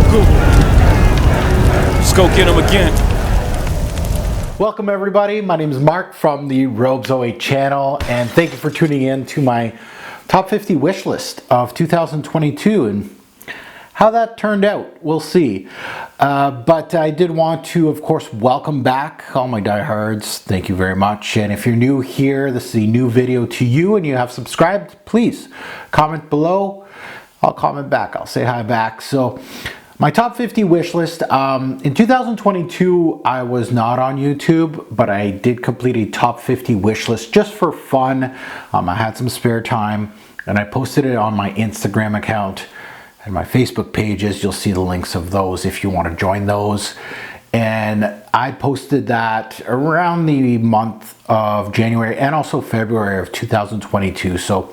Google. Let's go get him again. Welcome everybody, my name is Mark from the Robes 08 channel, and thank you for tuning in to my top 50 wish list of 2022, and how that turned out, we'll see. But I did want to, of course, welcome back all my diehards. Thank you very much. And if you're new here, this is a new video to you and you have subscribed, please comment below. I'll comment back. I'll say hi back. So my top 50 wish list. In 2022, I was not on YouTube, but I did complete a top 50 wish list just for fun. I had some spare time and I posted it on my Instagram account and my Facebook pages. You'll see the links of those if you want to join those. And I posted that around the month of January and also February of 2022. So,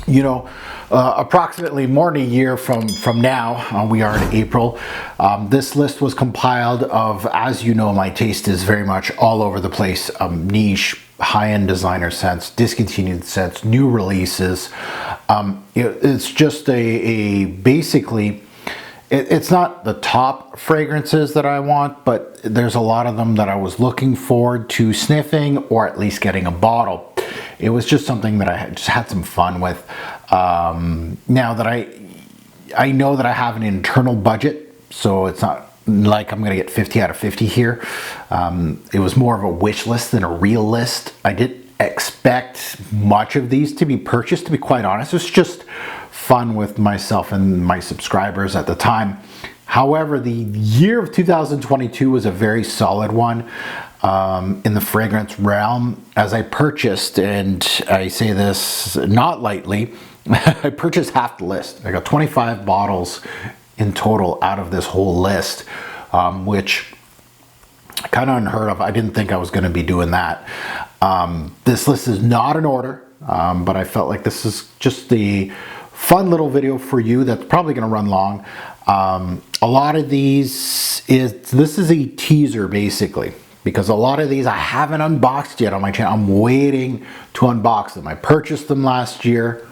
you know, approximately more than a year from now, we are in April. This list was compiled of, as you know, my taste is very much all over the place. Niche, high-end designer scents, discontinued scents, new releases. It's just basically, it's not the top fragrances that I want, but there's a lot of them that I was looking forward to sniffing or at least getting a bottle. It was just something that I just had some fun with. Now that I know that I have an internal budget, so it's not like I'm gonna get 50 out of 50 here. It was more of a wish list than a real list. I didn't expect much of these to be purchased, to be quite honest. It was just fun with myself and my subscribers at the time. However, the year of 2022 was a very solid one in the fragrance realm, as I purchased, and I say this not lightly, I purchased half the list. I got 25 bottles in total out of this whole list, which kind of unheard of. I didn't think I was going to be doing that. This list is not in order, but I felt like this is just the fun little video for you that's probably going to run long. A lot of these this is a teaser basically, because a lot of these I haven't unboxed yet on my channel. I'm waiting to unbox them. I purchased them last year.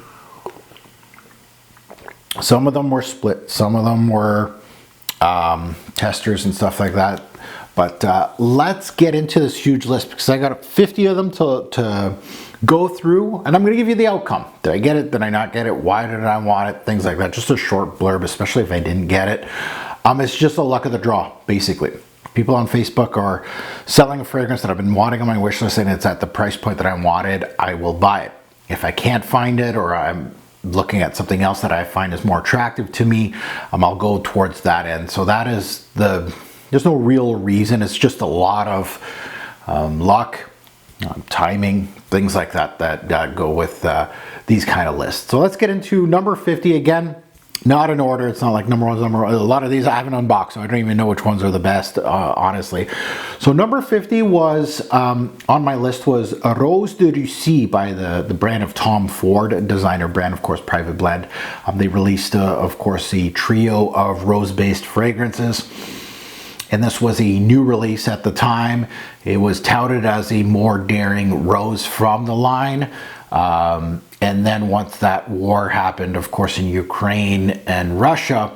Some of them were split, some of them were testers and stuff like that. But let's get into this huge list, because I got 50 of them to go through, and I'm going to give you the outcome. Did I get it? Did I not get it? Why did I want it? Things like that. Just a short blurb, especially if I didn't get it. It's just a luck of the draw, basically. People on Facebook are selling a fragrance that I've been wanting on my wish list, and it's at the price point that I wanted. I will buy it. If I can't find it, or I'm looking at something else that I find is more attractive to me, I'll go towards that end. So that is there's no real reason. It's just a lot of luck, timing, things like that go with these kind of lists. So let's get into number 50. Again, not in order. It's not like number one's number one. A lot of these I haven't unboxed, so I don't even know which ones are the best, honestly. So number 50 was, on my list, was a Rose de Russie by the brand of Tom Ford, designer brand, of course, private blend. They released, of course, a trio of rose-based fragrances. And this was a new release at the time. It was touted as a more daring rose from the line. And then once that war happened, of course, in Ukraine and Russia,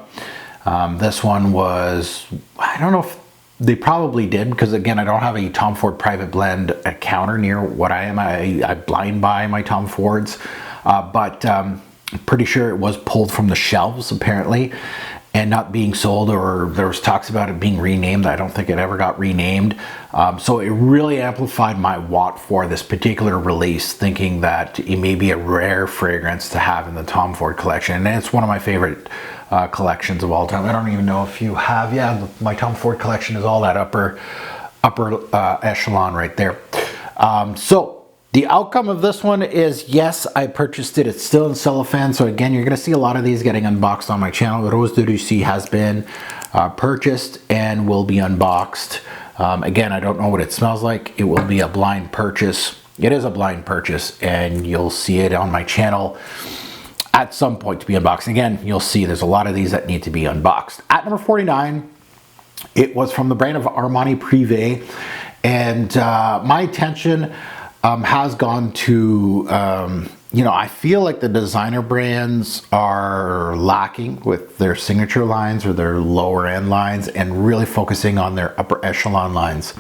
this one was, I don't know if they probably did, because again, I don't have a Tom Ford private blend at counter near what I am. I blind buy my Tom Fords, but I'm pretty sure it was pulled from the shelves apparently, and not being sold, or there was talks about it being renamed. I don't think it ever got renamed. So it really amplified my want for this particular release, thinking that it may be a rare fragrance to have in the Tom Ford collection. And it's one of my favorite collections of all time. I don't even know if you have, yeah, my Tom Ford collection is all that upper echelon right there. So the outcome of this one is, yes, I purchased it. It's still in cellophane. So again, you're going to see a lot of these getting unboxed on my channel. Rose de Russie has been purchased and will be unboxed. Again, I don't know what it smells like. It will be a blind purchase. It is a blind purchase, and you'll see it on my channel at some point to be unboxed. Again, you'll see there's a lot of these that need to be unboxed. At number 49, it was from the brand of Armani Prive, and my attention has gone to you know, I feel like the designer brands are lacking with their signature lines or their lower end lines and really focusing on their upper echelon lines.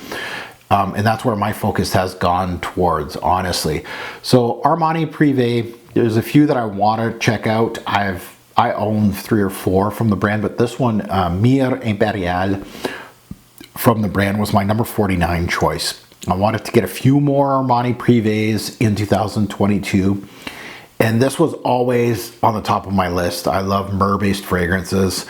And that's where my focus has gone towards, honestly. So Armani, Prive, there's a few that I want to check out. I own 3 or 4 from the brand, but this one, Myrrhe Imperiale from the brand, was my number 49 choice. I wanted to get a few more Armani Prives in 2022. And this was always on the top of my list. I love Myrrhe-based fragrances.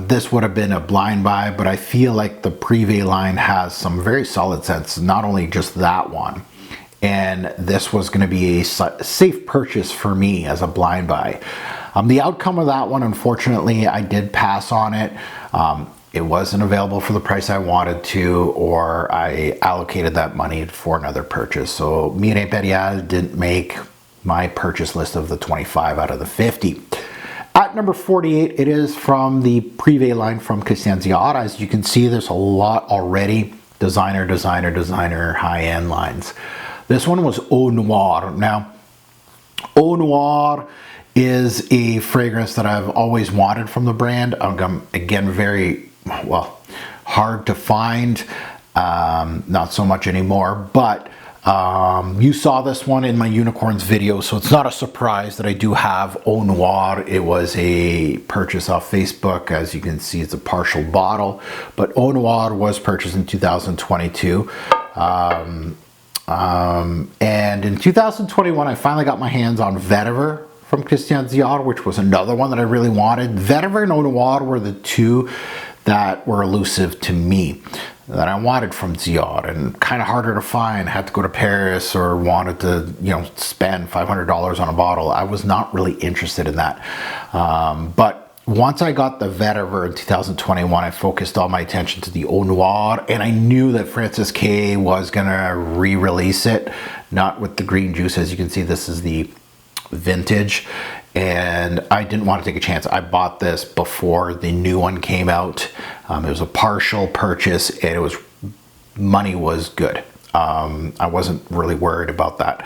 This would have been a blind buy, but I feel like the Prive line has some very solid scents, not only just that one. And this was going to be a safe purchase for me as a blind buy. The outcome of that one, unfortunately, I did pass on it. It wasn't available for the price I wanted to, or I allocated that money for another purchase. So Myrrhe Imperiale didn't make my purchase list of the 25 out of the 50. At number 48, it is from the Prive line from Christian Dior. As you can see, there's a lot already. Designer, high-end lines. This one was Eau Noire. Now, Eau Noire is a fragrance that I've always wanted from the brand. Again, very, well, hard to find. Not so much anymore, but you saw this one in my unicorns video, so it's not a surprise that I do have Eau Noire. It was a purchase off Facebook. As you can see, it's a partial bottle, but Eau Noire was purchased in 2022. And in 2021, I finally got my hands on Vetiver from Christian Dior, which was another one that I really wanted. Vetiver and Eau Noire were the two that were elusive to me, that I wanted from Dior, and kind of harder to find. Had to go to Paris or wanted to, you know, spend $500 on a bottle. I was not really interested in that. But once I got the Vetiver in 2021, I focused all my attention to the Eau Noire, and I knew that Francis K was gonna re-release it, not with the green juice. As you can see, this is the vintage, and I didn't want to take a chance. I bought this before the new one came out. It was a partial purchase, and it was, money was good. I wasn't really worried about that.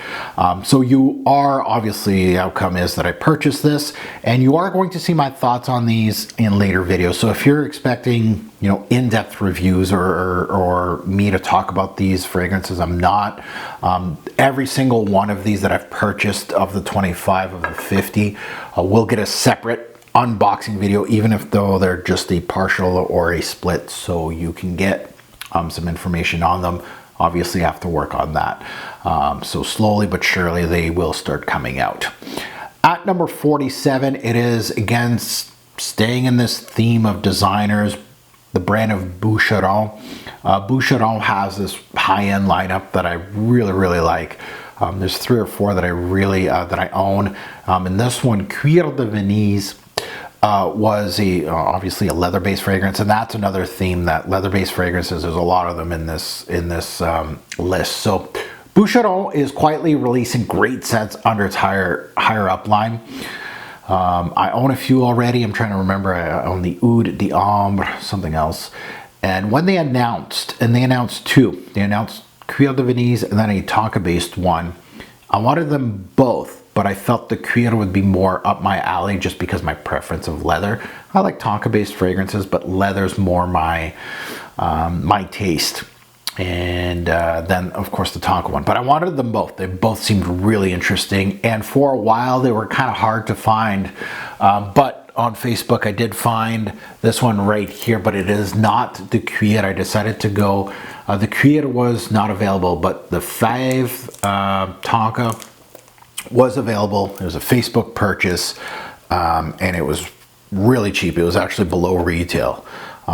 So you are, obviously, the outcome is that I purchased this, and you are going to see my thoughts on these in later videos. So if you're expecting, you know, in-depth reviews or me to talk about these fragrances, I'm not. Every single one of these that I've purchased of the 25 of the 50 will get a separate unboxing video, even if though they're just a partial or a split, so you can get some information on them. Obviously, I have to work on that. So slowly but surely, they will start coming out. At number 47, it is, again, staying in this theme of designers, the brand of Boucheron. Boucheron has this high-end lineup that I really like. There's 3 or 4 that I really, that I own. And this one, Cuir de Venise, was obviously a leather-based fragrance, and that's another theme, that leather-based fragrances, there's a lot of them in this list. So Boucheron is quietly releasing great scents under its higher up line. I own a few already. I'm trying to remember. I own the Oud Rosewood, something else. And when they announced, and they announced 2, they announced Cuir de Venise and then a tonka-based one. I wanted them both, but I felt the Cuir would be more up my alley just because my preference of leather. I like tonka-based fragrances, but leather's more my taste. And then, of course, the tonka one. But I wanted them both. They both seemed really interesting. And for a while, they were kind of hard to find. But on Facebook, I did find this one right here, but it is not the Cuir. I decided to go. The Cuir was not available, but the 5 tonka was available. It was a Facebook purchase, and it was really cheap. It was actually below retail.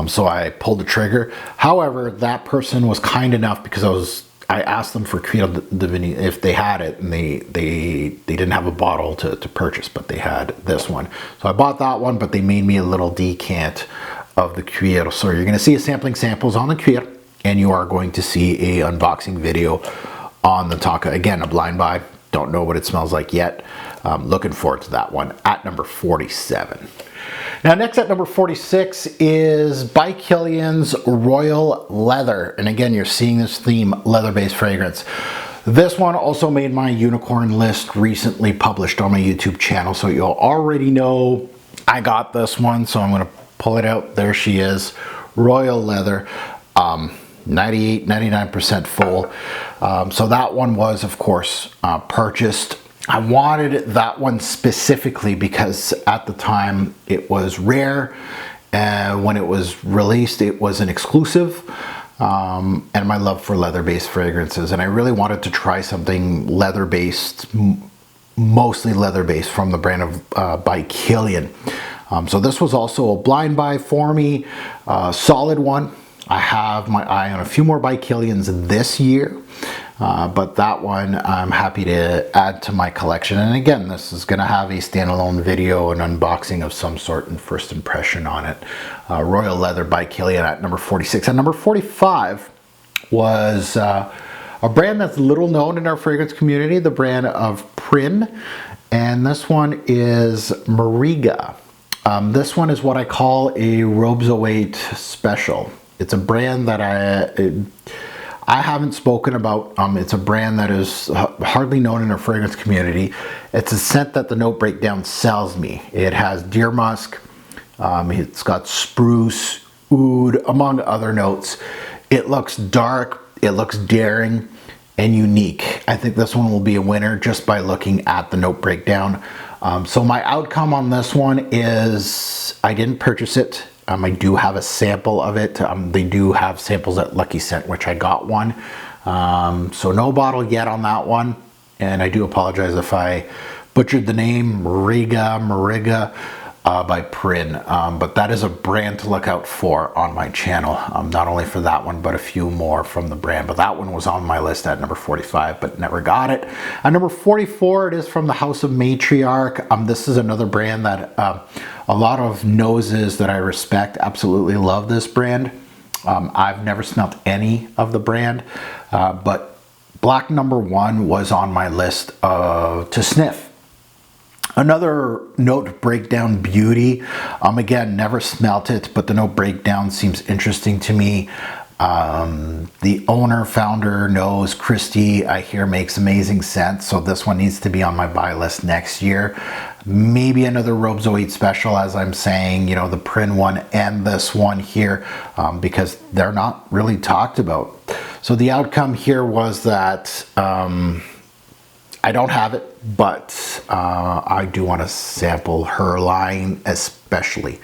So I pulled the trigger. However, that person was kind enough, because I asked them for Cuir de Venise if they had it, and they didn't have a bottle to purchase, but they had this one. So I bought that one, but they made me a little decant of the Cuir. So you're going to see samples on the Cuir, and you are going to see a unboxing video on the tonka. Again, a blind buy. Don't know what it smells like yet. Looking forward to that one at number 47. Now, next at number 46 is by Kilian's Royal Leather. And again, you're seeing this theme, leather-based fragrance. This one also made my unicorn list, recently published on my YouTube channel, so you'll already know I got this one. So I'm going to pull it out. There she is, royal leather, 99% full. So that one was, of course, purchased. I wanted that one specifically because at the time it was rare, and when it was released it was an exclusive. And my love for leather-based fragrances, and I really wanted to try something leather-based, mostly leather-based, from the brand of by Kilian. So this was also a blind buy for me, solid one. I have my eye on a few more by Kilians this year, but that one I'm happy to add to my collection. And again, this is going to have a standalone video, an unboxing of some sort, and first impression on it. Royal Leather by Kilian at number 46. At number 45 was a brand that's little known in our fragrance community, the brand of Prin, and this one is Mriga. This one is what I call a Robes 08 special. It's a brand that I haven't spoken about. It's a brand that is hardly known in our fragrance community. It's a scent that the note breakdown sells me. It has deer musk, it's got spruce, oud, among other notes. It looks dark, it looks daring and unique. I think this one will be a winner just by looking at the note breakdown. So my outcome on this one is I didn't purchase it. I do have a sample of it. They do have samples at Lucky Scent, which I got one. So no bottle yet on that one. And I do apologize if I butchered the name, Mriga by Prin. But that is a brand to look out for on my channel. Not only for that one, but a few more from the brand. But that one was on my list at number 45, but never got it. At number 44, it is from the house of Matriarch. This is another brand that a lot of noses that I respect absolutely love this brand. I've never smelled any of the brand, but Black Number 1 was on my list to sniff. Another note breakdown beauty. Again, never smelt it, but the note breakdown seems interesting to me. The owner, founder knows Christy, I hear, makes amazing scents, so this one needs to be on my buy list next year. Maybe another Robes 08 special, as I'm saying, you know, the Prin one and this one here, because they're not really talked about. So the outcome here was that I don't have it, but I do want to sample her line, especially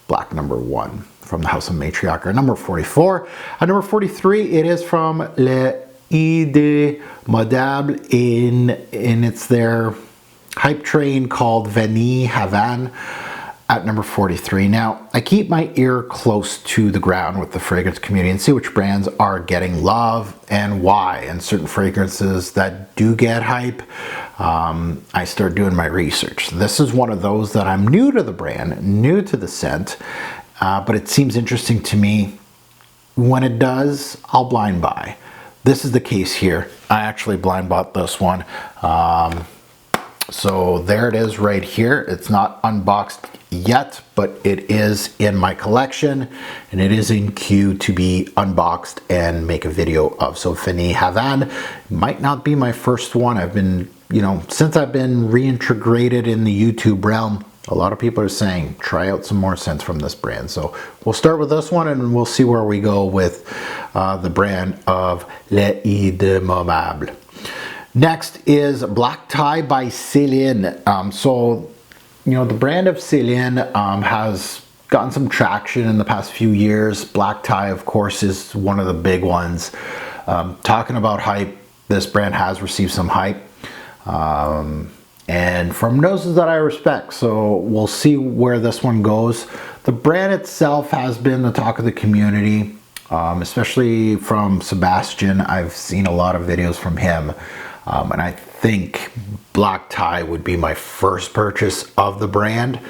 Black Number 1 from the house of Matriarch. Number 44. At number 43, it is from Les Indemodables, and it's their hype train called Vanille Havane at number 43. Now, I keep my ear close to the ground with the fragrance community and see which brands are getting love and why. And certain fragrances that do get hype, I start doing my research. This is one of those that I'm new to the brand, new to the scent, but it seems interesting to me. When it does, I'll blind buy. This is the case here. I actually blind bought this one. So there it is right here. It's not unboxed yet, but it is in my collection and it is in queue to be unboxed and make a video of. So Vanille Havane might not be my first one. I've been, you know, since I've been reintegrated in the YouTube realm, a lot of people are saying try out some more scents from this brand. So we'll start with this one and we'll see where we go with the brand of Les Indemodables. Next is Black Tie by Celine. So, you know, the brand of Celine has gotten some traction in the past few years. Black Tie, of course, is one of the big ones. Talking about hype, this brand has received some hype. And from noses that I respect. So we'll see where this one goes. The brand itself has been the talk of the community, especially from Sebastian. I've seen a lot of videos from him. And I think Black Tie would be my first purchase of the brand.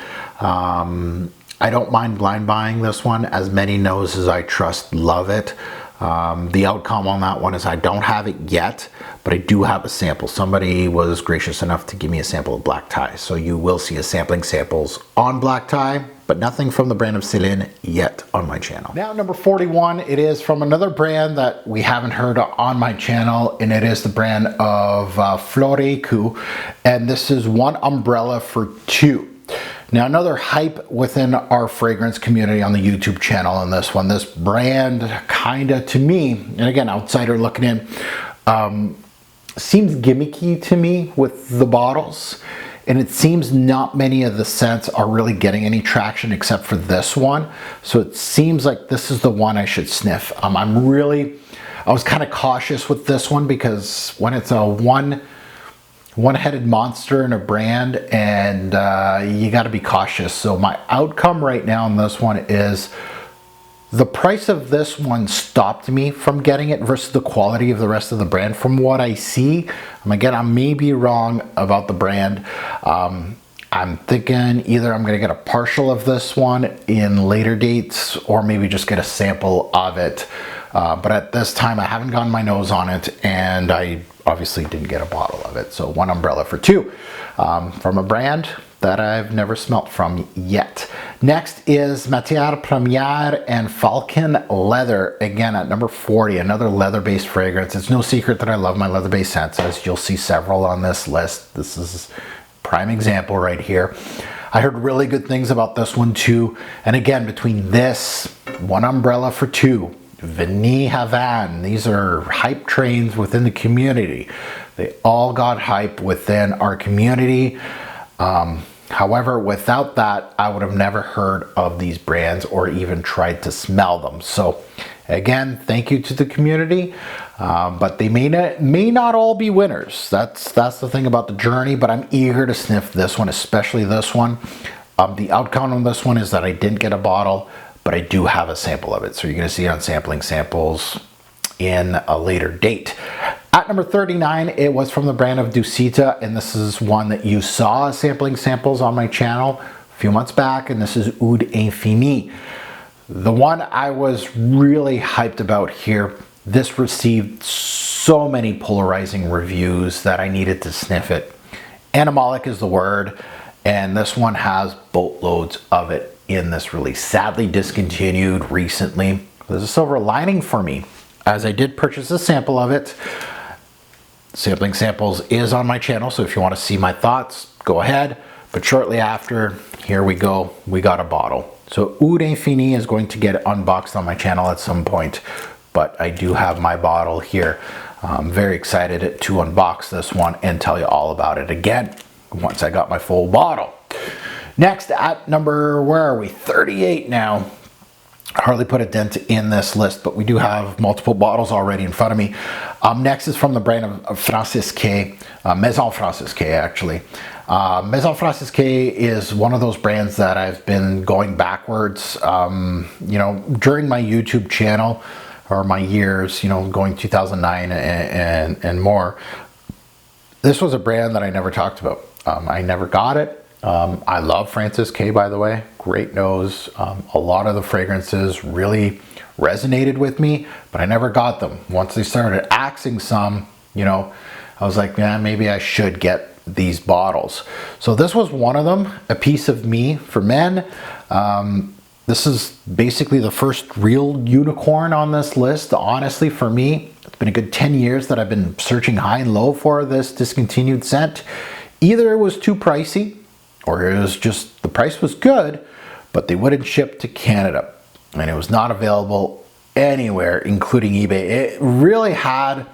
I don't mind blind buying this one, as many noses I trust love it. The outcome on that one is I don't have it yet, but I do have a sample. Somebody was gracious enough to give me a sample of Black Tie. So you will see a samples on Black Tie. but nothing from the brand of Celine yet on my channel. Now, number 41, it is from another brand that we haven't heard on my channel, and it is the brand of Frederic, and this is one umbrella for two. Now, another hype within our fragrance community on the YouTube channel on this one. This brand, kinda to me, and again, outsider looking in, seems gimmicky to me with the bottles. And it seems not many of the scents are really getting any traction except for this one. So it seems like this is the one I should sniff. I was kind of cautious with this one because when it's a one-headed monster in a brand, and you got to be cautious. So my outcome right now on this one is the price of this one stopped me from getting it versus the quality of the rest of the brand from what I see. Again, I may be wrong about the brand. I'm thinking either I'm gonna get a partial of this one in later dates or maybe just get a sample of it. But at this time, I haven't gotten my nose on it, and I obviously didn't get a bottle of it. So one umbrella for two from a brand that I've never smelt from yet. Next is Matière Première and Falcon Leather, again at number 40, another leather-based fragrance. It's no secret that I love my leather-based scents, as you'll see several on this list. This is a prime example right here. I heard really good things about this one too. And again, between this, one umbrella for two, Vanille Havane, these are hype trains within the community. They all got hype within our community. However, without that, I would have never heard of these brands or even tried to smell them. So again, thank you to the community, but they may not all be winners. That's the thing about the journey, but I'm eager to sniff this one, especially this one. The outcome on this one is that I didn't get a bottle, but I do have a sample of it. So you're gonna see it on sampling samples in a later date. At number 39, it was from the brand of Dusita, and this is one that you saw sampling samples on my channel a few months back, and this is Oud Infini. The one I was really hyped about here, this received so many polarizing reviews that I needed to sniff it. Animalic is the word, and this one has boatloads of it in this release. Sadly discontinued recently. There's a silver lining for me, as I did purchase a sample of it. Sampling samples is on my channel, so if you want to see my thoughts, go ahead. But shortly after, here we go, we got a bottle. So Oud Infini is going to get unboxed on my channel at some point, but I do have my bottle here. I'm very excited to unbox this one and tell you all about it again once I got my full bottle. Next, at number, where are we? 38 now. Hardly put a dent in this list, but we do have multiple bottles already in front of me. Next is from the brand of Francisque, Maison Francisque actually. Maison Francisque is one of those brands that I've been going backwards, you know, during my YouTube channel, or my years, you know, going 2009 and more. This was a brand that I never talked about. I never got it. I love Francisque, by the way, great nose. A lot of the fragrances really resonated with me, but I never got them. Once they started axing some, you know, I was like, man, maybe I should get these bottles. So this was one of them, A Piece of Me for men. This is basically the first real unicorn on this list. Honestly, for me, it's been a good 10 years that I've been searching high and low for this discontinued scent. Either it was too pricey, or it was just, the price was good, but they wouldn't ship to Canada. And it was not available anywhere, including eBay. It really had,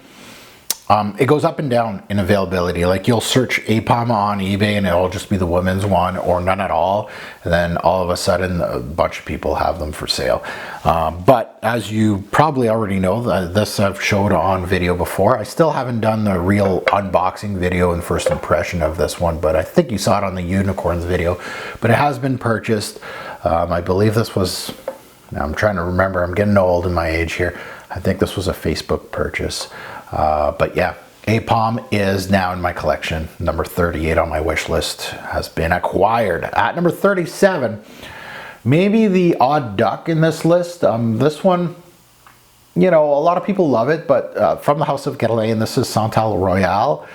it goes up and down in availability. Like you'll search Apom on eBay and it'll just be the women's one or none at all. And then all of a sudden, a bunch of people have them for sale. But as you probably already know, this I've showed on video before. I still haven't done the real unboxing video and first impression of this one, but I think you saw it on the unicorns video. But it has been purchased. I believe this was, now I'm trying to remember, I'm getting old in my age here. I think this was a Facebook purchase. But yeah, Apom is now in my collection. Number 38 on my wish list has been acquired. At number 37, maybe the odd duck in this list. This one, you know, a lot of people love it, but from the House of Guerlain, this is Santal Royale.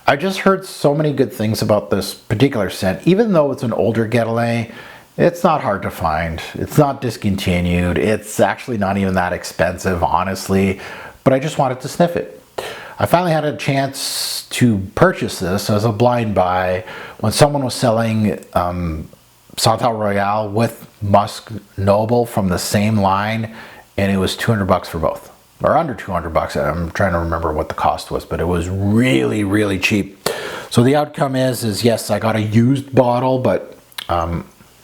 I just heard so many good things about this particular scent. Even though it's an older Guerlain, It's not hard to find. It's not discontinued. It's actually not even that expensive, honestly, but I just wanted to sniff it. I finally had a chance to purchase this as a blind buy when someone was selling Santal Royale with Musk Noble from the same line, and it was 200 bucks for both, or under 200 bucks. I'm trying to remember what the cost was, but it was really, really cheap. So the outcome is yes, I got a used bottle, but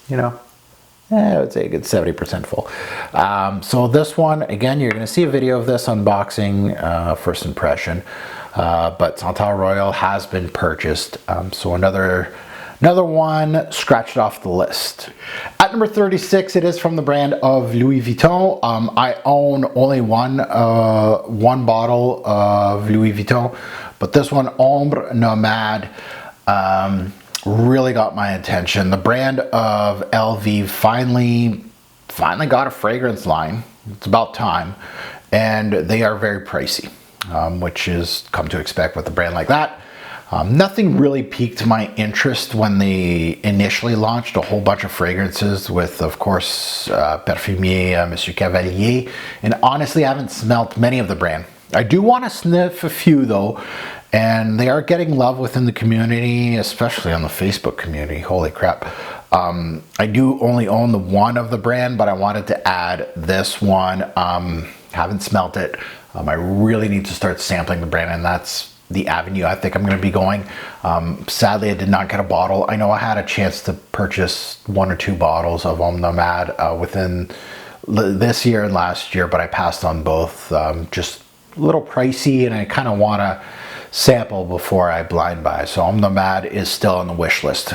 you know, I would say a good 70% full. So this one, again, you're going to see a video of this unboxing, first impression, but Santal Royale has been purchased. So another one scratched off the list. At number 36, it is from the brand of Louis Vuitton. I own only one bottle of Louis Vuitton, but this one, Ombre Nomade, really got my attention. The brand of LV finally got a fragrance line. It's about time, and they are very pricey, which is come to expect with a brand like that. Nothing really piqued my interest when they initially launched a whole bunch of fragrances with, of course, Parfumier, Monsieur Cavalier, and honestly, I haven't smelt many of the brand. I do want to sniff a few though, and they are getting love within the community, especially on the Facebook community. Holy crap. I do only own the one of the brand, but I wanted to add this one. Haven't smelt it. I really need to start sampling the brand, and that's the avenue I think I'm going to be going. Sadly, I did not get a bottle. I know I had a chance to purchase 1 or 2 bottles of Ombre Nomade within this year and last year, but I passed on both. Just a little pricey, and I kind of want to sample before I blind buy. So Ombre Nomade is still on the wish list.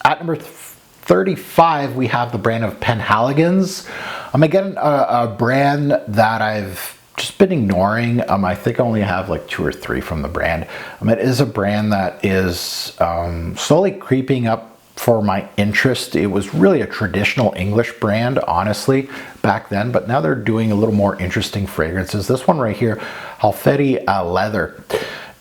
At number 35, we have the brand of Penhaligon's. Again, a brand that I've just been ignoring. I think I only have like 2 or 3 from the brand. It is a brand that is slowly creeping up for my interest. It was really a traditional English brand, honestly, back then, but now they're doing a little more interesting fragrances. This one right here, Halfeti Leather.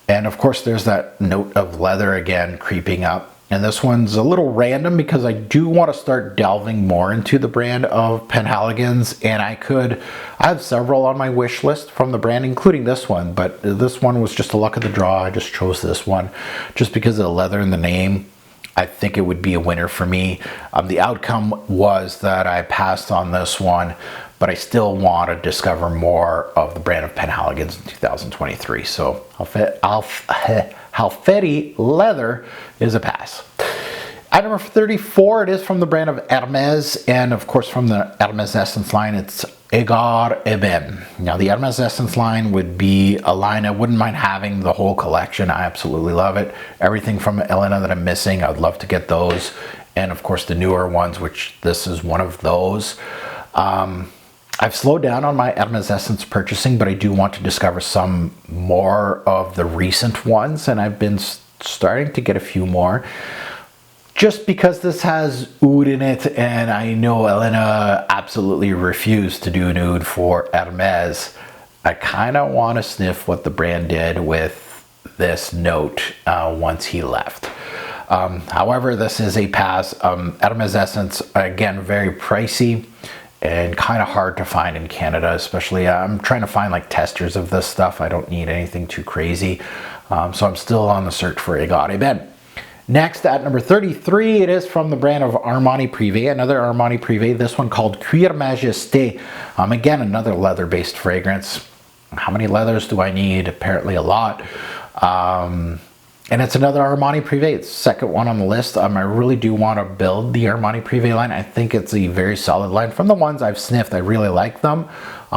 And of course, there's that note of leather again creeping up. And this one's a little random because I do want to start delving more into the brand of Penhaligon's, and I have several on my wish list from the brand, including this one, but this one was just a luck of the draw. I just chose this one just because of the leather in the name. I think it would be a winner for me. The outcome was that I passed on this one, but I still want to discover more of the brand of Penhaligon's in 2023. So Halfeti Leather is a pass. At number 34, it is from the brand of Hermes, and of course from the Hermes Essence line, it's Egar Eben. Now the Hermes Essence line would be a line I wouldn't mind having the whole collection. I absolutely love it. Everything from Elena that I'm missing, I'd love to get those. And of course the newer ones, which this is one of those. I've slowed down on my Hermes Essence purchasing, but I do want to discover some more of the recent ones, and I've been starting to get a few more. Just because this has oud in it, and I know Elena absolutely refused to do an oud for Hermes, I kind of want to sniff what the brand did with this note once he left. However, this is a pass. Hermes Essence, again, very pricey and kind of hard to find in Canada, especially. I'm trying to find like testers of this stuff. I don't need anything too crazy. So I'm still on the search for Egar Eben. Next, at number 33, it is from the brand of Armani Prive, another Armani Prive, this one called Cuir Majesté. Again, another leather-based fragrance. How many leathers do I need? Apparently a lot. And it's another Armani Prive. It's the second one on the list. I really do want to build the Armani Prive line. I think it's a very solid line. From the ones I've sniffed, I really like them.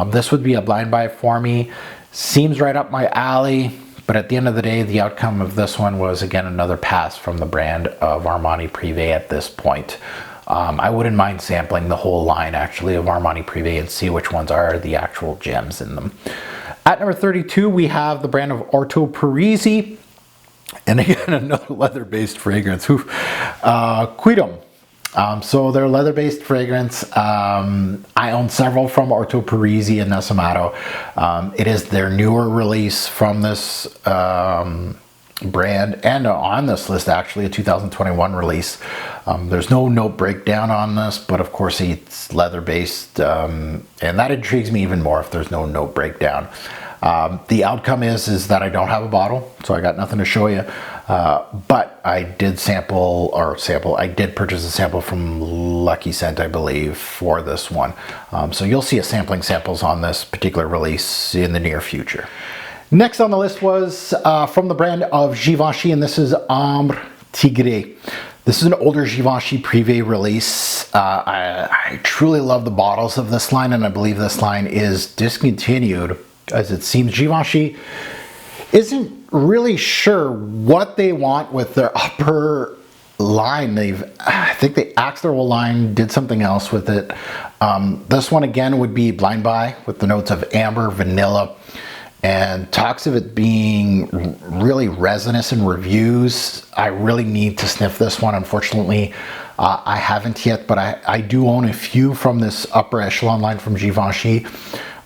This would be a blind buy for me. Seems right up my alley. But at the end of the day, the outcome of this one was, again, another pass from the brand of Armani Prive at this point. I wouldn't mind sampling the whole line, actually, of Armani Prive and see which ones are the actual gems in them. At number 32, we have the brand of Orto Parisi. And again, another leather-based fragrance. Quidam. So they're leather-based fragrance. I own several from Orto Parisi and Nascimato. It is their newer release from this brand, and on this list actually a 2021 release. There's no note breakdown on this, but of course it's leather based, and that intrigues me even more if there's no note breakdown. The outcome is that I don't have a bottle, so I got nothing to show you, but I did I did purchase a sample from Lucky Scent, I believe, for this one. So you'll see a sampling samples on this particular release in the near future. Next on the list was from the brand of Givenchy, and this is Ambre Tigre. This is an older Givenchy Prive release. I truly love the bottles of this line, and I believe this line is discontinued, as it seems Givenchy isn't really sure what they want with their upper line. I think they axed their whole line, did something else with it. This one again would be Blind Buy with the notes of amber, vanilla, and talks of it being really resinous in reviews. I really need to sniff this one. Unfortunately, I haven't yet, but I do own a few from this upper echelon line from Givenchy,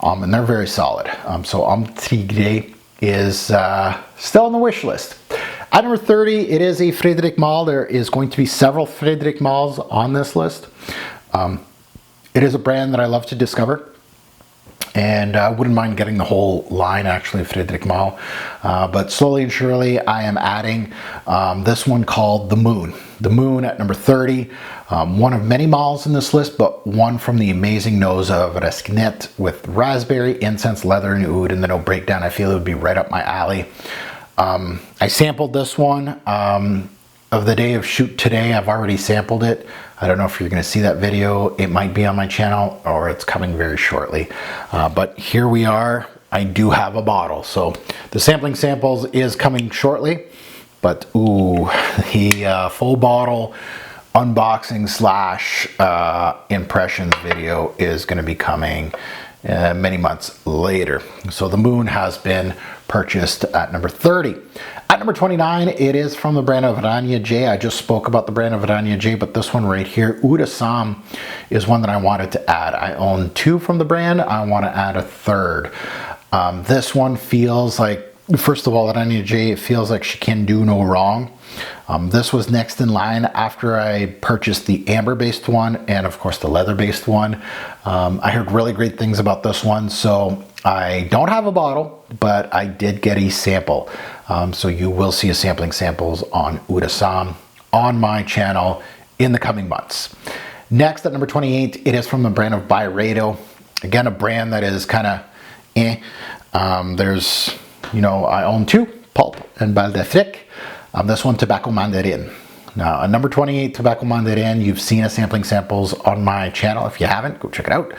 and they're very solid. So Ambre Tigre is still on the wish list. At number 30, it is a Frederic Malle. There is going to be several Frederic Malles on this list. It is a brand that I love to discover, and I wouldn't mind getting the whole line actually of Frederic Malle, but slowly and surely I am adding this one called The Moon. The Moon at number 30, one of many Malles in this list, but one from the amazing nose of Resquinet with raspberry, incense, leather, and oud, and the no breakdown. I feel it would be right up my alley. I sampled this one of the day of shoot today. I've already sampled it. I don't know if you're going to see that video. It might be on my channel, or it's coming very shortly. But here we are. I do have a bottle. So the sampling samples is coming shortly. But ooh, the full bottle unboxing slash impressions video is going to be coming many months later. So the Moon has been purchased at number 30. At number 29, it is from the brand of Rania J. I just spoke about the brand of Rania J, but this one right here, Oud Rosewood, is one that I wanted to add. I own two from the brand. I want to add a third. This one feels like, first of all, Rania J, it feels like she can do no wrong. This was next in line after I purchased the amber-based one and, of course, the leather-based one. I heard really great things about this one, so I don't have a bottle, but I did get a sample. So you will see a sampling samples on Oud Rosewood on my channel in the coming months. Next, at number 28, it is from the brand of Byredo. Again, a brand that is kind of eh. There's, you know, I own two, Pulp and Bal d'Afrique. This one, Tobacco Mandarin. Now, at number 28, Tobacco Mandarin, you've seen a sampling samples on my channel. If you haven't, go check it out.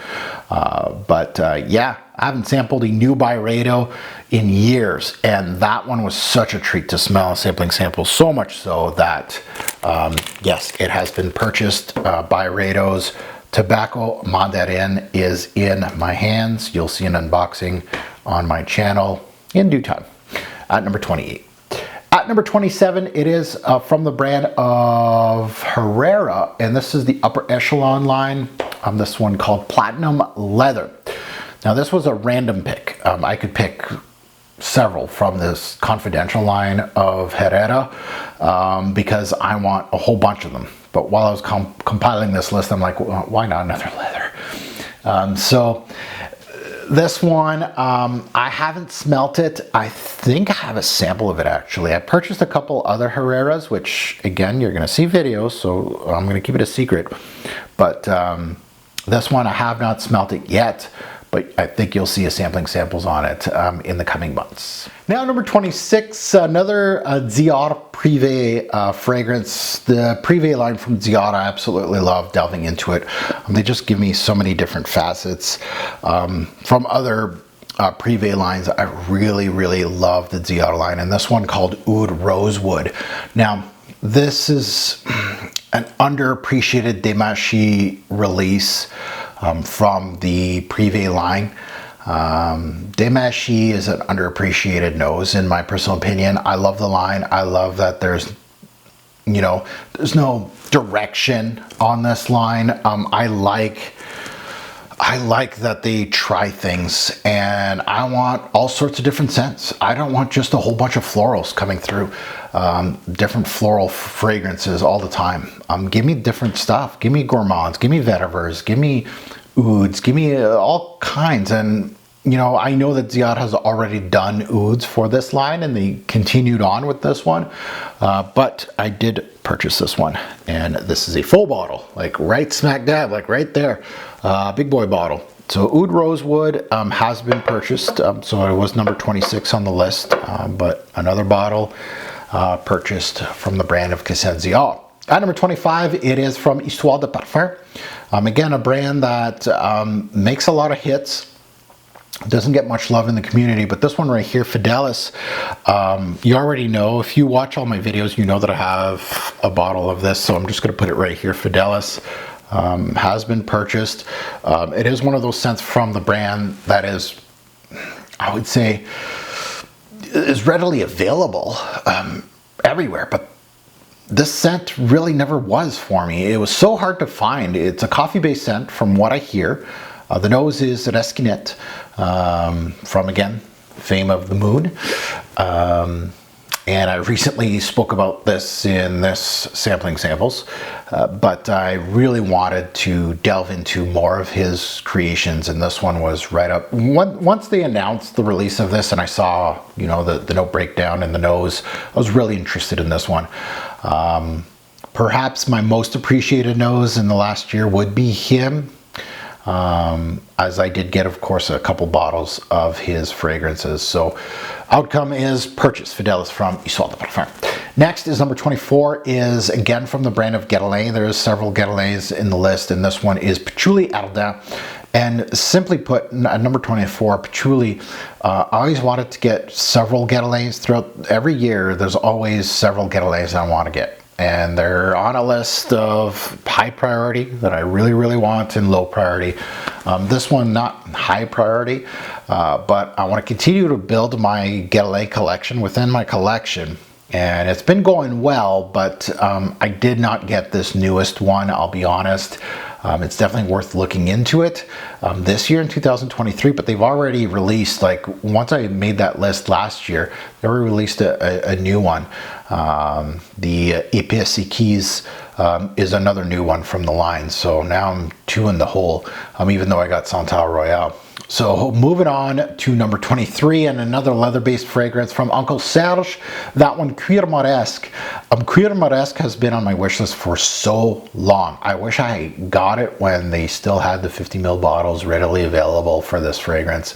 Yeah, I haven't sampled a new Byredo in years, and that one was such a treat to smell sampling samples, so much so that, yes, it has been purchased. Byredo's Tobacco Mandarin is in my hands. You'll see an unboxing on my channel in due time. At number 28. At number 27, it is from the brand of Herrera, and this is the upper echelon line. This one called Platinum Leather. Now, this was a random pick. I could pick several from this confidential line of Herrera because I want a whole bunch of them. But while I was compiling this list, I'm like, well, why not another leather? So this one, I haven't smelt it. I think I have a sample of it actually. I purchased a couple other Herreras, which again, you're gonna see videos, so I'm gonna keep it a secret. But this one, I have not smelt it yet, but I think you'll see a sampling samples on it in the coming months. Now, number 26, another Dior Prive fragrance. The Prive line from Dior, I absolutely love delving into it. They just give me so many different facets. From other Prive lines, I really, really love the Dior line, and this one called Oud Rosewood. Now, this is an underappreciated Demachi release from the Prive line. Demachi is an underappreciated nose in my personal opinion. I love the line. I love that there's, you know, there's no direction on this line. I like I like that they try things, and I want all sorts of different scents. I don't want just a whole bunch of florals coming through, different floral fragrances all the time. Give me different stuff. Give me gourmands, give me vetivers, give me ouds, give me all kinds. And you know, I know that Zahd has already done ouds for this line, and they continued on with this one, but I did purchase this one, and this is a full bottle, like right smack dab, like right there, big boy bottle. So Oud Rosewood has been purchased, so it was number 26 on the list, but another bottle purchased from the brand of Zahd. At number 25, it is from Histoire de Parfum. Again, a brand that makes a lot of hits. Doesn't get much love in the community, but this one right here, Fidelis, you already know. If you watch all my videos, you know that I have a bottle of this, so I'm just going to put it right here. Fidelis has been purchased. It is one of those scents from the brand that is, I would say, is readily available everywhere, but this scent really never was for me. It was so hard to find. It's a coffee-based scent from what I hear. The nose is Resquinet, from, again, Fame of the Moon. And I recently spoke about this in this sampling samples, but I really wanted to delve into more of his creations, and this one was right up. Once they announced the release of this and I saw, you know, the note breakdown and the nose, I was really interested in this one. Perhaps my most appreciated nose in the last year would be him. As I did get, of course, a couple bottles of his fragrances. So outcome is purchase, Fidelis from Histoire de Parfum. Next is number 24, is again from the brand of Guerlain. There's several Guerlains in the list, and this one is Patchouli Ardent. And simply put, at number 24, Patchouli, I always wanted to get several Guerlains throughout every year. There's always several Guerlains I want to get. And they're on a list of high priority that I really, really want, and low priority. This one, not high priority, but I want to continue to build my Guerlain collection within my collection. And it's been going well, but I did not get this newest one, I'll be honest. It's definitely worth looking into it this year in 2023, but they've already released, like, once I made that list last year, they already released a new one. The Épées Keys is another new one from the line, so now I'm two in the hole, even though I got Santal Royale. So moving on to number 23, and another leather-based fragrance from Uncle Serge. That one, Cuir Moresque. Cuir Moresque has been on my wish list for so long. I wish I got it when they still had the 50ml bottles readily available for this fragrance.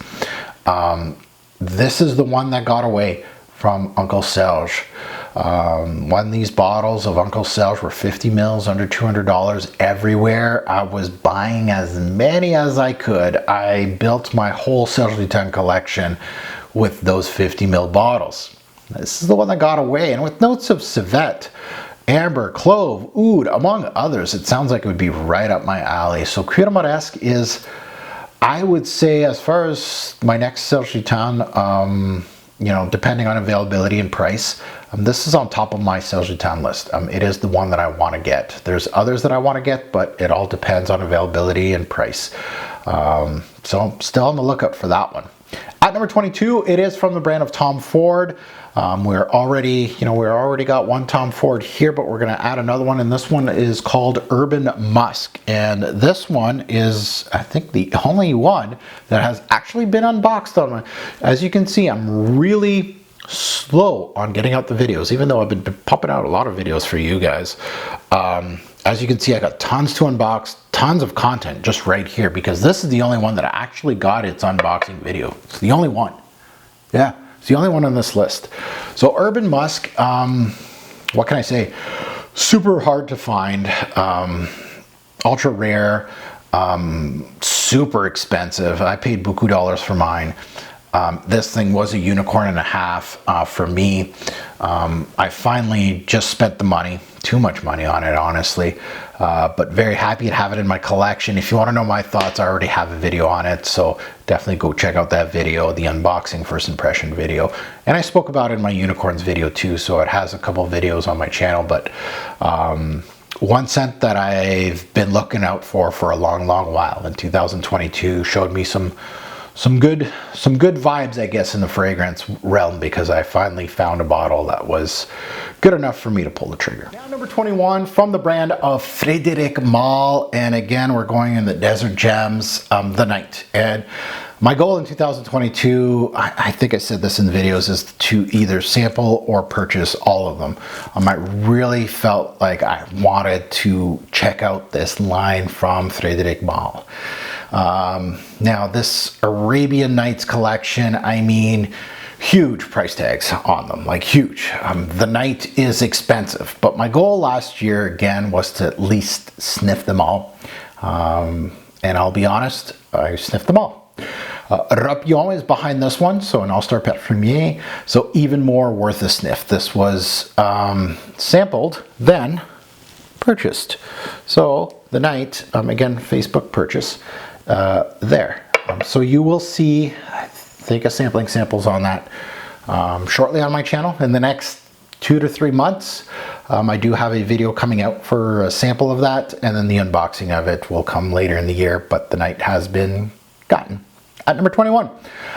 This is the one that got away from Uncle Serge. When these bottles of Uncle Serge were 50 mils, under $200 everywhere, I was buying as many as I could. I built my whole Serge Lutens collection with those 50ml bottles. This is the one that got away, and with notes of civet, amber, clove, oud, among others. It sounds like it would be right up my alley. So Cuir Moresque is, I would say, as far as my next Serge Lutens, you know, depending on availability and price, this is on top of my Serge Lutens list. It is the one that I want to get. There's others that I want to get, but it all depends on availability and price. So I'm still on the lookout for that one. At number 22, it is from the brand of Tom Ford. We're already got one Tom Ford here, but we're going to add another one, and this one is called Urban Musk. And this one is, I think, the only one that has actually been unboxed on my. As you can see, I'm really slow on getting out the videos, even though I've been popping out a lot of videos for you guys. As you can see, I got tons to unbox, tons of content just right here, because this is the only one that I actually got its unboxing video. It's the only one. Yeah, it's the only one on this list. So Urban Musk, what can I say? Super hard to find, ultra rare, super expensive. I paid beaucoup dollars for mine. This thing was a unicorn and a half for me. I finally just spent the money, too much money on it, honestly, but very happy to have it in my collection. If you want to know my thoughts, I already have a video on it, so definitely go check out that video, the unboxing first impression video. And I spoke about it in my unicorns video too, so it has a couple videos on my channel, but One scent that I've been looking out for a long while in 2022 showed me some good vibes, I guess, in the fragrance realm, because I finally found a bottle that was good enough for me to pull the trigger. Now number 21 from the brand of Frederic Malle, and again we're going in the Desert Gems, the Night. And my goal in 2022, I think I said this in the videos, is to either sample or purchase all of them. I really felt like I wanted to check out this line from Frederic Malle. Now this Arabian Nights collection, I mean, huge price tags on them, like huge. The Night is expensive, but my goal last year again was to at least sniff them all. And I'll be honest, I sniffed them all. Rapion is behind this one, so an All-Star Parfumier, so even more worth a sniff. This was sampled, then purchased. So the Night, again, Facebook purchase there. So you will see, I think, a samples on that shortly on my channel in the next 2 to 3 months. I do have a video coming out for a sample of that, and then the unboxing of it will come later in the year, but the Night has been gotten. At number 21.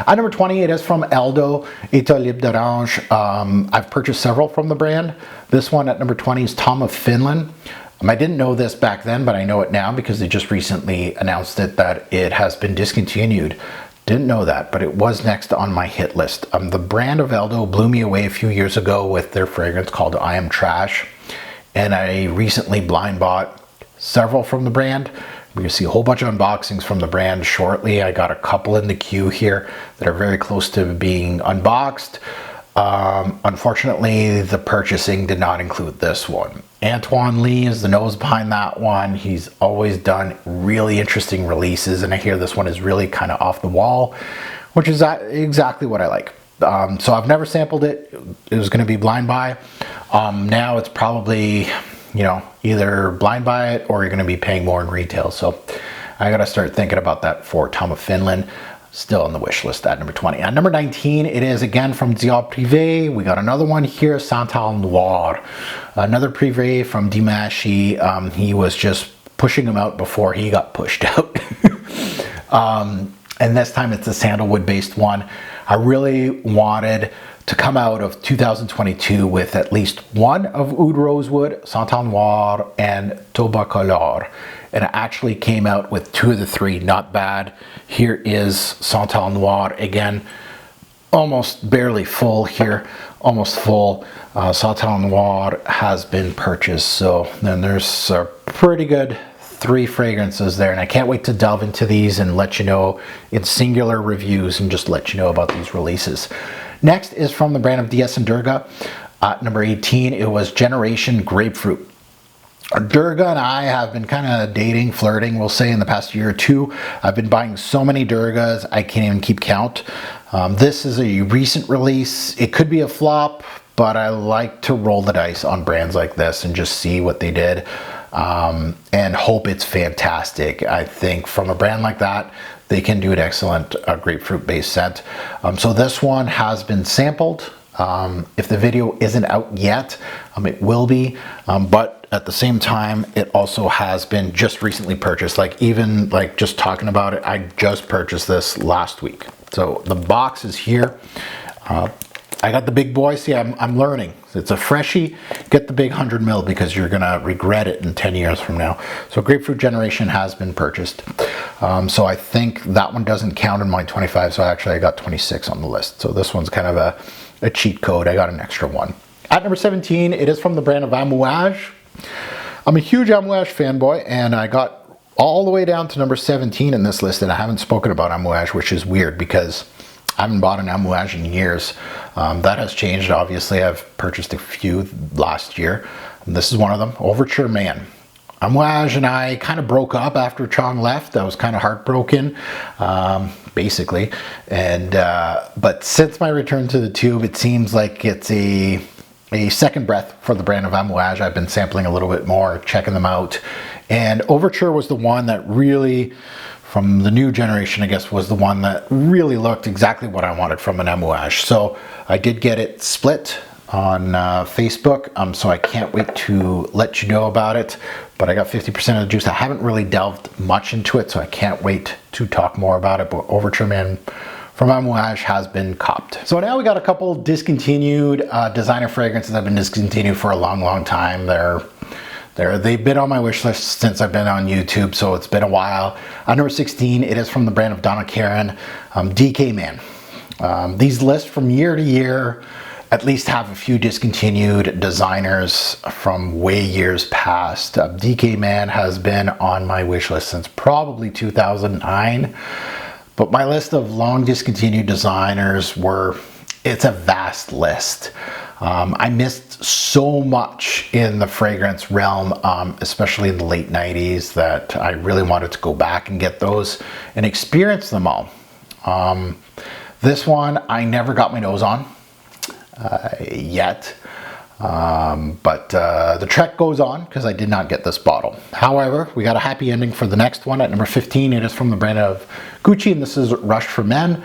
At number 20, it is from Aldo, Eau Libre d'Orange. I've purchased several from the brand. This one at number 20 is Tom of Finland. I didn't know this back then, but I know it now because they just recently announced it, that it has been discontinued. Didn't know that, but it was next on my hit list. The brand of Aldo blew me away a few years ago with their fragrance called I Am Trash. And I recently blind bought several from the brand. We're going to see a whole bunch of unboxings from the brand shortly. I got a couple in the queue here that are very close to being unboxed. Unfortunately, the purchasing did not include this one. Antoine Lee is the nose behind that one. He's always done really interesting releases, and I hear this one is really kind of off the wall, which is exactly what I like. So I've never sampled it. It was going to be blind buy. Now it's probably, you know, either blind buy it or you're going to be paying more in retail. So I got to start thinking about that for Tom of Finland. Still on the wish list at number 20. At number 19, it is again from Dior Prive. We got another one here, Santal Noir. Another Prive from Dimashi. He was just pushing him out before he got pushed out. And this time it's a sandalwood based one. I really wanted to come out of 2022 with at least one of Oud Rosewood, Santal Noir, and Tobacolor. And I actually came out with 2 of the 3, not bad. Here is Santal Noir, again, almost barely full here, almost full. Santal Noir has been purchased, so then there's a pretty good 3 fragrances there, and I can't wait to delve into these and let you know in singular reviews and just let you know about these releases. Next is from the brand of DS and Durga. At number 18, it was Generation Grapefruit. Durga and I have been kind of dating, flirting, we'll say, in the past year or 2. I've been buying so many Durgas, I can't even keep count. This is a recent release. It could be a flop, but I like to roll the dice on brands like this and just see what they did and hope it's fantastic. I think from a brand like that, they can do an excellent grapefruit-based scent. So this one has been sampled. If the video isn't out yet, it will be, but at the same time, it also has been just recently purchased. Like, even like just talking about it, I just purchased this last week. So the box is here. I got the big boy. See, I'm learning. It's a freshie. Get the big 100 ml because you're gonna regret it in 10 years from now. So Grapefruit Generation has been purchased. So I think that one doesn't count in my 25. So actually I got 26 on the list. So this one's kind of a cheat code. I got an extra one. At number 17, it is from the brand of Amouage. I'm a huge Amouage fanboy, and I got all the way down to number 17 in this list, and I haven't spoken about Amouage, which is weird because I haven't bought an Amouage in years. That has changed, obviously. I've purchased a few last year. This is one of them, Overture Man. Amouage and I kind of broke up after Chong left. I was kind of heartbroken, basically. And but since my return to the tube, it seems like it's a second breath for the brand of Amouage. I've been sampling a little bit more, checking them out. And Overture was the one that really, from the new generation, I guess, was the one that really looked exactly what I wanted from an Amouage. So I did get it split. on Facebook, so I can't wait to let you know about it. But I got 50% of the juice. I haven't really delved much into it, so I can't wait to talk more about it. But Overture Man from Amouage has been copped. So now we got a couple discontinued designer fragrances that have been discontinued for a long time. They've been on my wish list since I've been on YouTube, so it's been a while. Number 16, it is from the brand of Donna Karen, DK Man. These lists from year to year at least have a few discontinued designers from way years past. DK Man has been on my wish list since probably 2009, but my list of long discontinued designers it's a vast list. I missed so much in the fragrance realm, especially in the late 90s, that I really wanted to go back and get those and experience them all. This one I never got my nose on yet, but the trek goes on because I did not get this bottle. However, we got a happy ending for the next one at number 15. It is from the brand of Gucci, and this is Rush for Men.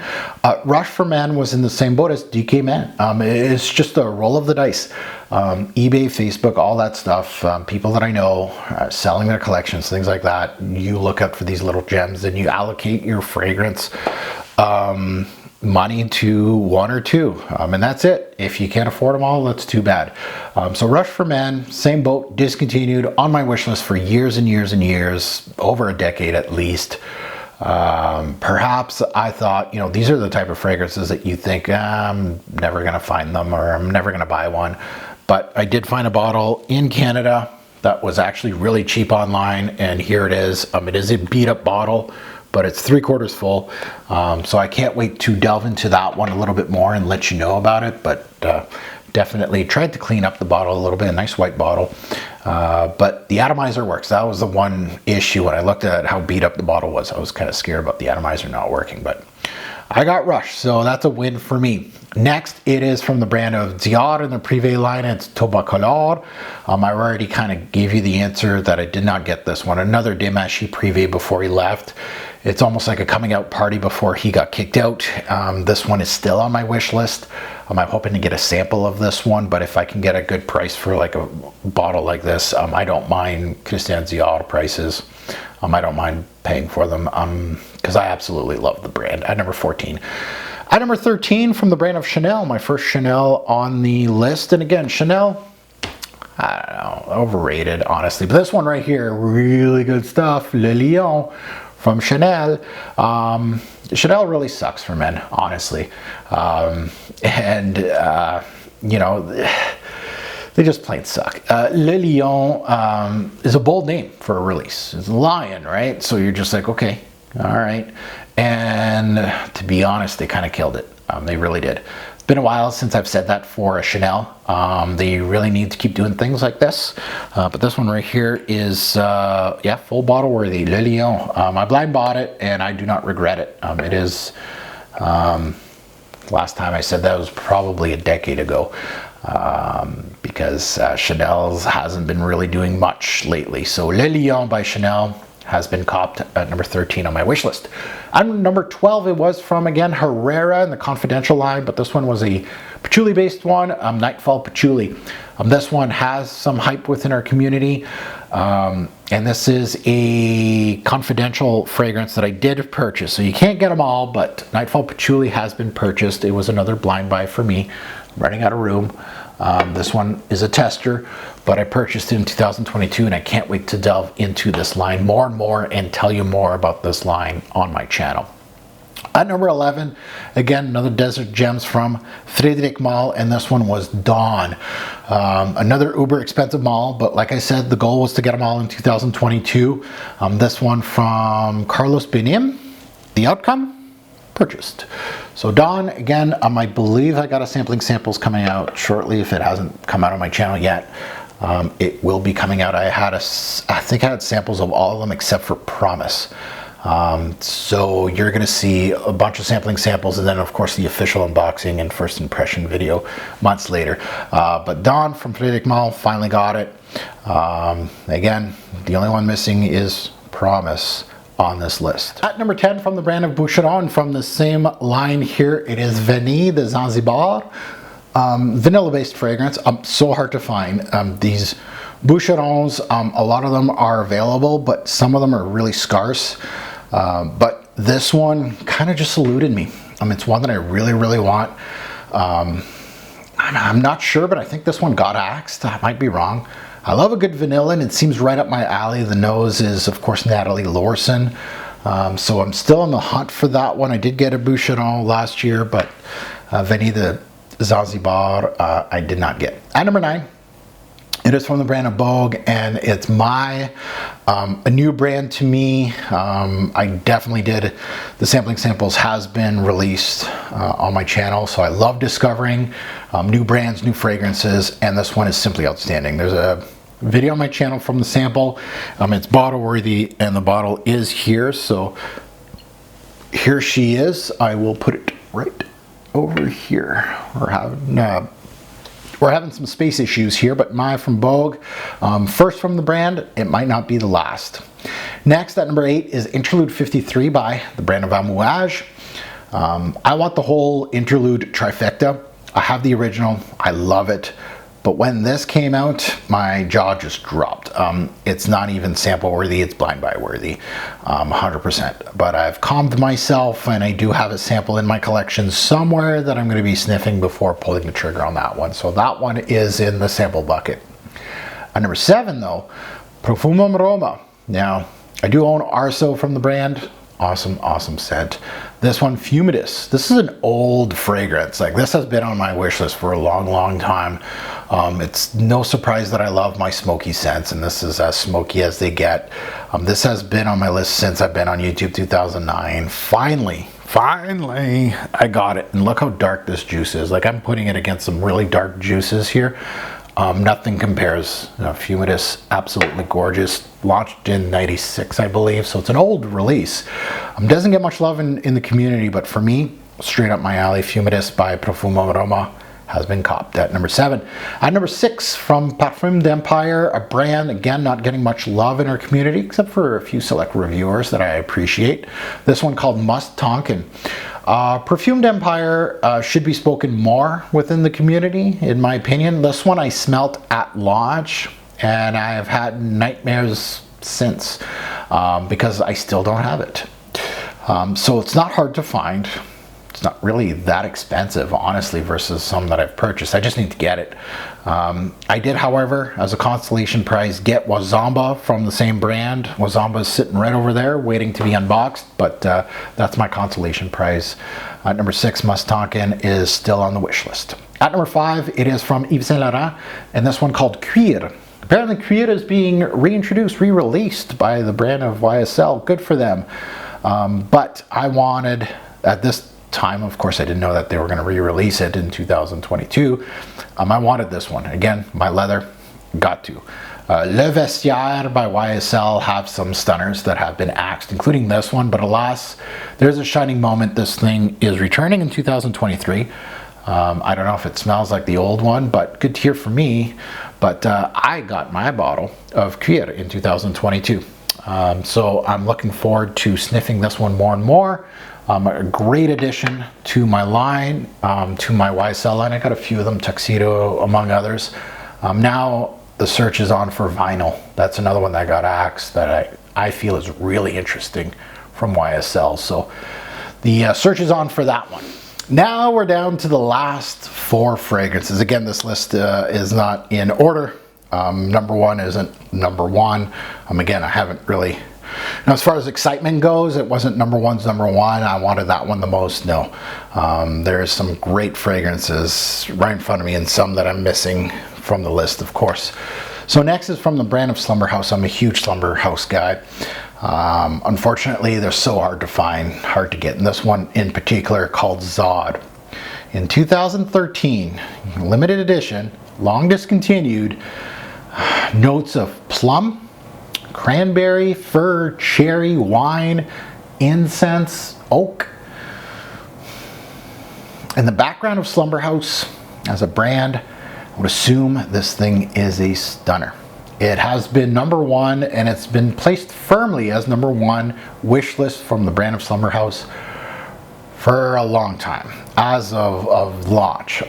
Rush for Men was in the same boat as DK Man. It's just a roll of the dice. eBay, Facebook, all that stuff, people that I know selling their collections, things like that. You look up for these little gems and you allocate your fragrance money to one or two, and that's it. If you can't afford them all, that's too bad. So Rush for Men, same boat, discontinued, on my wish list for years and years and years, over a decade at least. Perhaps I thought, these are the type of fragrances that you think, I'm never gonna find them, or I'm never gonna buy one. But I did find a bottle in Canada that was actually really cheap online, and here it is. It is a beat up bottle, but it's 3/4 full. So I can't wait to delve into that one a little bit more and let you know about it. But definitely tried to clean up the bottle a little bit, a nice white bottle. But the atomizer works. That was the one issue when I looked at how beat up the bottle was. I was kind of scared about the atomizer not working, but I got Rush, so that's a win for me. Next, it is from the brand of Dior in the Prive line. It's Tobacolor. I already kind of gave you the answer that I did not get this one. Another Demachi Prive before he left. It's almost like a coming out party before he got kicked out. This one is still on my wish list. I'm hoping to get a sample of this one, but if I can get a good price for like a bottle like this, I don't mind Christian Dior prices. I don't mind paying for them because I absolutely love the brand. At number 14. At number 13, from the brand of Chanel, my first Chanel on the list. And again, Chanel, I don't know, overrated, honestly. But this one right here, really good stuff. Le Lion from Chanel. Chanel really sucks for men, honestly. They just plain suck. Le Lion is a bold name for a release. It's a lion, right? So you're just like, okay, all right. And to be honest, they kind of killed it. They really did. It's been a while since I've said that for a Chanel. They really need to keep doing things like this. But this one right here is, full bottle worthy. Le Lion. I blind bought it and I do not regret it. It is, last time I said that was probably a decade ago. Because Chanel's hasn't been really doing much lately. So Le Lion by Chanel has been copped at number 13 on my wish list. On number 12, it was from, again, Herrera in the Confidential line, but this one was a patchouli based one, Nightfall Patchouli. This one has some hype within our community, and this is a confidential fragrance that I did purchase. So you can't get them all, but Nightfall Patchouli has been purchased. It was another blind buy for me. I'm running out of room. This one is a tester, but I purchased it in 2022 and I can't wait to delve into this line more and more and tell you more about this line on my channel. At number 11, again, another Desert Gems from Frederic Malle, and this one was Dawn. Another uber expensive Malle, but like I said, the goal was to get them all in 2022. This one from Carlos Benim, the outcome? Purchased. So Dawn, again, I believe I got a samples coming out shortly. If it hasn't come out on my channel yet, it will be coming out. I think I had samples of all of them except for Promise. So you're going to see a bunch of samples, and then of course the official unboxing and first impression video months later. But Dawn from Frederic Malle, finally got it. Again, the only one missing is Promise on this list. At number 10, from the brand of Boucheron, from the same line here, it is Vanille de Zanzibar. Vanilla-based fragrance. So hard to find. These Boucherons, a lot of them are available, but some of them are really scarce. But this one kind of just eluded me. It's one that I really, really want. I'm not sure, but I think this one got axed. I might be wrong. I love a good vanilla, and it seems right up my alley. The nose is, of course, Natalie Lorson. So I'm still on the hunt for that one. I did get a Boucheron last year, but Venise de Zanzibar, I did not get. At number 9, it is from the brand of Bogue, and it's Maai, a new brand to me. I definitely did. The sampling samples has been released on my channel, so I love discovering new brands, new fragrances, and this one is simply outstanding. There's a video on my channel from the sample. It's bottle worthy, and the bottle is here, so here she is. I will put it right over here. We're having some space issues here, but Maai from Bogue. First from the brand, it might not be the last. Next, at number 8 is Interlude 53 by the brand of Amouage. I want the whole Interlude trifecta. I have the original, I love it. But when this came out, my jaw just dropped. It's not even sample worthy, it's blind buy worthy, 100%. But I've calmed myself, and I do have a sample in my collection somewhere that I'm going to be sniffing before pulling the trigger on that one. So that one is in the sample bucket. At number 7 though, Profumum Roma. Now, I do own Arso from the brand. Awesome, awesome scent. This one, Fidelis. This is an old fragrance. Like, this has been on my wish list for a long, long time. It's no surprise that I love my smoky scents, and this is as smoky as they get. This has been on my list since I've been on YouTube, 2009. Finally, I got it. And look how dark this juice is. Like, I'm putting it against some really dark juices here. Nothing compares. Fidelis, absolutely gorgeous. Launched in '96, I believe, so it's an old release. Doesn't get much love in the community, but for me, straight up my alley. Fidelis by Profumum Roma has been copped at number 7. At number 6, from Parfum d'Empire, a brand, again, not getting much love in our community, except for a few select reviewers that I appreciate. This one called Must Tonkin. Parfum d'Empire should be spoken more within the community, in my opinion. This one I smelt at launch, and I have had nightmares since because I still don't have it. So it's not hard to find. It's not really that expensive, honestly, versus some that I've purchased. I just need to get it. I did, however, as a consolation prize, get Wazamba from the same brand. Wazamba is sitting right over there waiting to be unboxed, but that's my consolation prize. At number 6, Must Tonkin is still on the wish list. At number 5, it is from Yves Saint Laurent, and this one called Cuir. Apparently Cuir is being reintroduced, re-released by the brand of YSL. Good for them. But I wanted, at this time, of course, I didn't know that they were going to re-release it in 2022. I wanted this one. Again, my leather, got to. Le Vestiaire by YSL have some stunners that have been axed, including this one, but alas, there's a shining moment. This thing is returning in 2023. I don't know if it smells like the old one, but good to hear from me. But I got my bottle of Cuir in 2022. So I'm looking forward to sniffing this one more and more. A great addition to my line, to my YSL line. I got a few of them, Tuxedo among others. Now the search is on for Vinyl. That's another one that got axed that I feel is really interesting from YSL. So the search is on for that one. Now we're down to the last 4 fragrances. Again, this list is not in order. Number 1 isn't number 1. Again, I haven't really, as far as excitement goes, it wasn't number 1's number 1. I wanted that one the most. No. There's some great fragrances right in front of me, and some that I'm missing from the list, of course. So next is from the brand of Slumberhouse. I'm a huge Slumberhouse guy. Unfortunately, they're so hard to find, hard to get. And this one in particular called Zahd. In 2013, limited edition, long discontinued, notes of plum, cranberry, fir, cherry, wine, incense, oak. In the background of Slumberhouse as a brand, I would assume this thing is a stunner. It has been number 1, and it's been placed firmly as number 1 wish list from the brand of Slumberhouse for a long time, as of launch.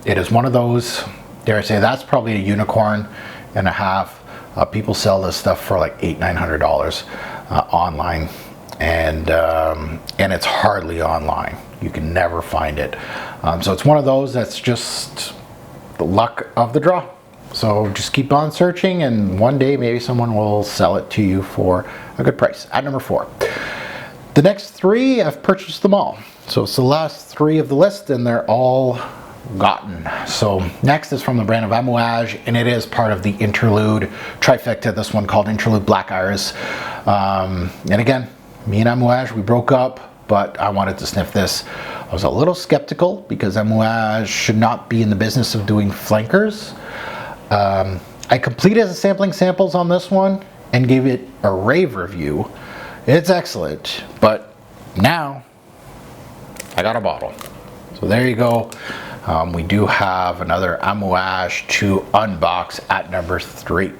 It is one of those, dare I say, that's probably a unicorn and a half. People sell this stuff for like $800-900 online, and it's hardly online. You can never find it. So it's one of those that's just the luck of the draw. So just keep on searching, and one day maybe someone will sell it to you for a good price. At number 4. The next 3, I've purchased them all. So it's the last 3 of the list, and they're all gotten. So next is from the brand of Amouage, and it is part of the Interlude trifecta, this one called Interlude Black Iris. And again, me and Amouage, we broke up, but I wanted to sniff this. I was a little skeptical because Amouage should not be in the business of doing flankers. I completed the sampling samples on this one and gave it a rave review. It's excellent, but now I got a bottle. So there you go. We do have another Amouage to unbox at number 3.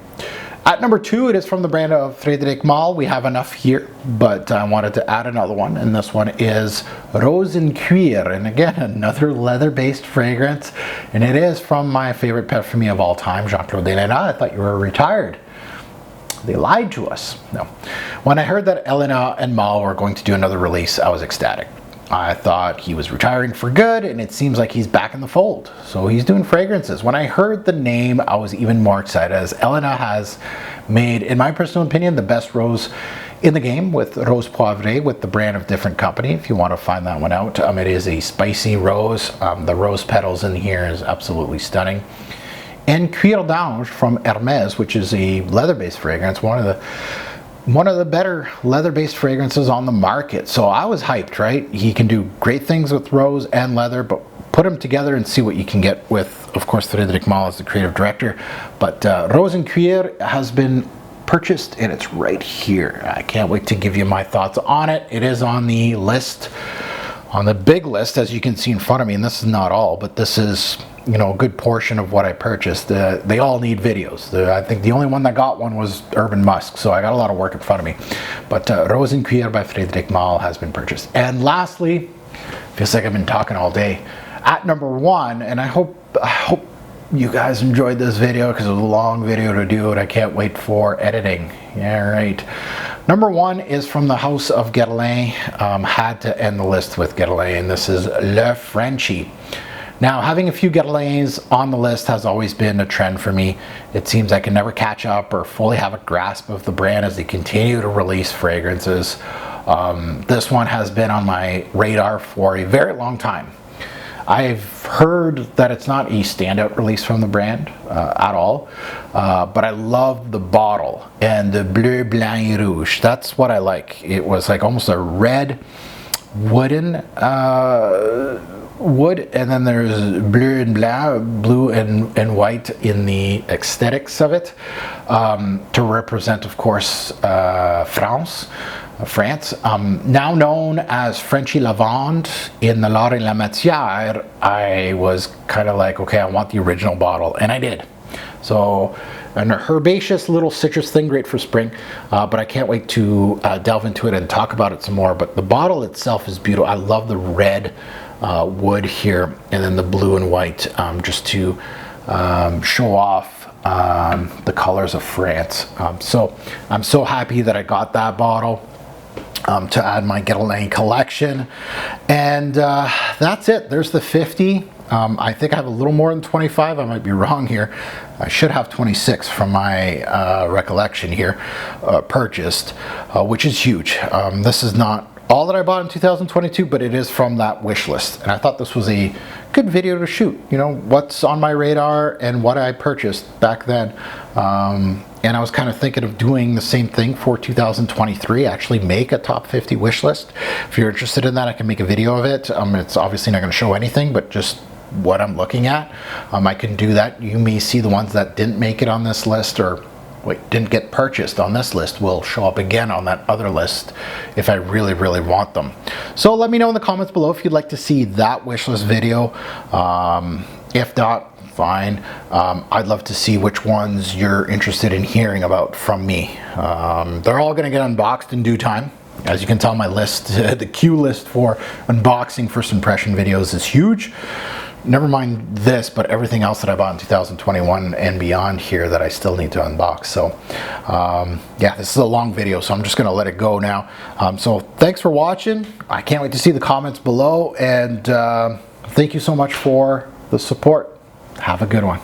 At number 2, it is from the brand of Frederic Malle. We have enough here, but I wanted to add another one, and this one is Rose in Cuir, and again, another leather-based fragrance, and it is from my favorite perfumer of all time, Jean-Claude Elena. I thought you were retired. They lied to us. No. When I heard that Elena and Malle were going to do another release, I was ecstatic. I thought he was retiring for good, and it seems like he's back in the fold. So he's doing fragrances. When I heard the name, I was even more excited, as Elena has made, in my personal opinion, the best rose in the game with Rose Poivrée, with the brand of different company, if you want to find that one out. It is a spicy rose. The rose petals in here is absolutely stunning. And Cuir d'Ange from Hermès, which is a leather-based fragrance, one of the better leather-based fragrances on the market. So I was hyped, right? He can do great things with rose and leather, but put them together and see what you can get with, of course, Frederic Malle as the creative director. But Rose in Cuir has been purchased, and it's right here. I can't wait to give you my thoughts on it. It is on the list, on the big list, as you can see in front of me, and this is not all, but this is, you know, a good portion of what I purchased. They all need videos. I think the only one that got one was Urban Musk, so I got a lot of work in front of me. But Rose in Cuir by Frederic Malle has been purchased. And lastly, feels like I've been talking all day, at number 1, and I hope you guys enjoyed this video because it was a long video to do, and I can't wait for editing. Yeah, right. Number 1 is from the house of Guerlain. Had to end the list with Guerlain, and this is Le Frenchy. Now, having a few Guerlains on the list has always been a trend for me. It seems I can never catch up or fully have a grasp of the brand as they continue to release fragrances. This one has been on my radar for a very long time. I've heard that it's not a standout release from the brand at all, but I love the bottle and the bleu, blanc et rouge. That's what I like. It was like almost a red wooden wood, and then there's bleu and blanc, blue and white in the aesthetics of it, to represent, of course, France. Now known as Frenchy Lavande in the L'Art et la Matière, I was kind of like, okay, I want the original bottle, and I did. So an herbaceous little citrus thing, great for spring, but I can't wait to delve into it and talk about it some more. But the bottle itself is beautiful. I love the red wood here, and then the blue and white, just to show off the colors of France. So I'm so happy that I got that bottle to add my Guerlain collection. And that's it. There's the 50. I think I have a little more than 25. I might be wrong here. I should have 26 from my recollection here purchased, which is huge. This is not all that I bought in 2022, but it is from that wish list. And I thought this was a good video to shoot, you know, what's on my radar and what I purchased back then. And I was kind of thinking of doing the same thing for 2023, actually make a top 50 wish list. If you're interested in that, I can make a video of it. It's obviously not going to show anything, but just what I'm looking at. I can do that. You may see the ones that didn't make it on this list, or didn't get purchased on this list, will show up again on that other list if I really, really want them. So let me know in the comments below if you'd like to see that wish list video. If not, fine. I'd love to see which ones you're interested in hearing about from me. They're all going to get unboxed in due time. As you can tell, my list, the queue list for unboxing first impression videos is huge. Never mind this, but everything else that I bought in 2021 and beyond here that I still need to unbox. So yeah, this is a long video, so I'm just gonna let it go now. So thanks for watching. I can't wait to see the comments below, and thank you so much for the support. Have a good one.